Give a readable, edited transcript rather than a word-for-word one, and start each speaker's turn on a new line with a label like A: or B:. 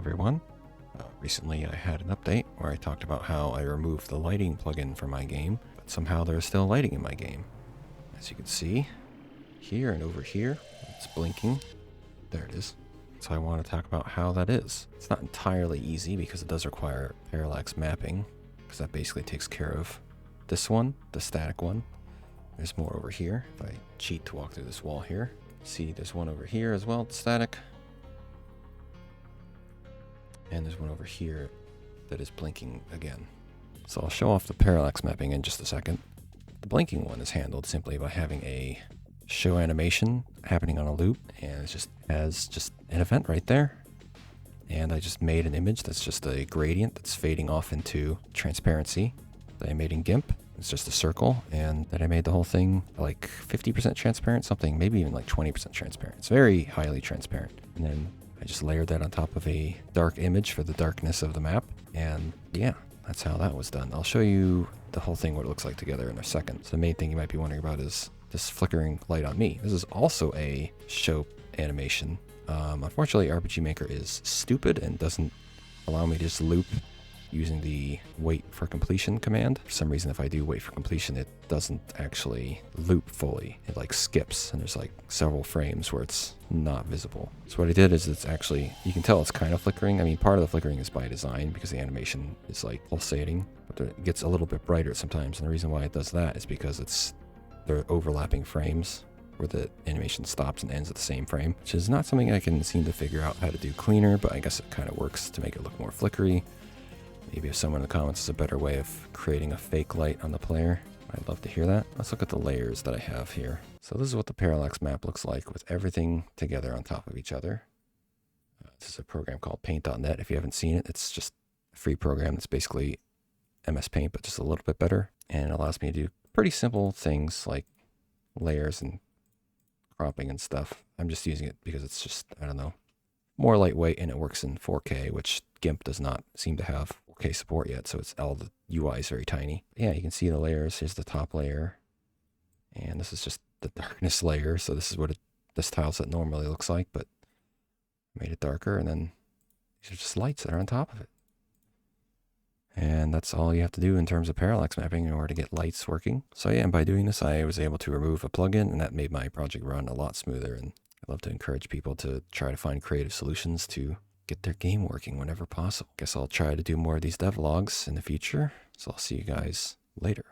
A: everyone. Recently I had an update where I talked about how I removed the lighting plugin from my game, but somehow there's still lighting in my game. As you can see, here and over here, it's blinking. There it is. So I want to talk about how that is. It's not entirely easy because it does require parallax mapping, because that basically takes care of this one, the static one. There's more over here. If I cheat to walk through this wall here, see there's one over here as well, it's static. And there's one over here that is blinking again. So I'll show off the parallax mapping in just a second. The blinking one is handled simply by having a show animation happening on a loop, and it just has just an event right there. And I just made an image that's just a gradient that's fading off into transparency that I made in GIMP. It's just a circle, and then I made the whole thing like 50% transparent, something, maybe even like 20% transparent. It's very highly transparent. And then I just layered that on top of a dark image for the darkness of the map. And yeah, that's how that was done. I'll show you the whole thing, what it looks like together in a second. So the main thing you might be wondering about is this flickering light on me. This is also a show animation. Unfortunately, RPG Maker is stupid and doesn't allow me to just loop using the wait for completion command. For some reason, if I do wait for completion, it doesn't actually loop fully. It like skips, and there's like several frames where it's not visible. So what I did is it's actually, you can tell it's kind of flickering. I mean, part of the flickering is by design because the animation is like pulsating, but it gets a little bit brighter sometimes. And the reason why it does that is because they're overlapping frames where the animation stops and ends at the same frame, which is not something I can seem to figure out how to do cleaner, but I guess it kind of works to make it look more flickery. Maybe if someone in the comments has a better way of creating a fake light on the player, I'd love to hear that. Let's look at the layers that I have here. So this is what the parallax map looks like with everything together on top of each other. This is a program called paint.net. If you haven't seen it, it's just a free program that's basically MS Paint, but just a little bit better. And it allows me to do pretty simple things like layers and cropping and stuff. I'm just using it because it's just, I don't know, more lightweight, and it works in 4K, which GIMP does not seem to have 4K support yet, so it's all the UI is very tiny. Yeah, you can see the layers. Here's the top layer, and this is just the darkness layer. So this is what this tile set normally looks like, but I made it darker, and then these are just lights that are on top of it. And that's all you have to do in terms of parallax mapping in order to get lights working. So yeah, and by doing this, I was able to remove a plugin, and that made my project run a lot smoother. And I love to encourage people to try to find creative solutions to get their game working whenever possible. Guess I'll try to do more of these devlogs in the future. So I'll see you guys later.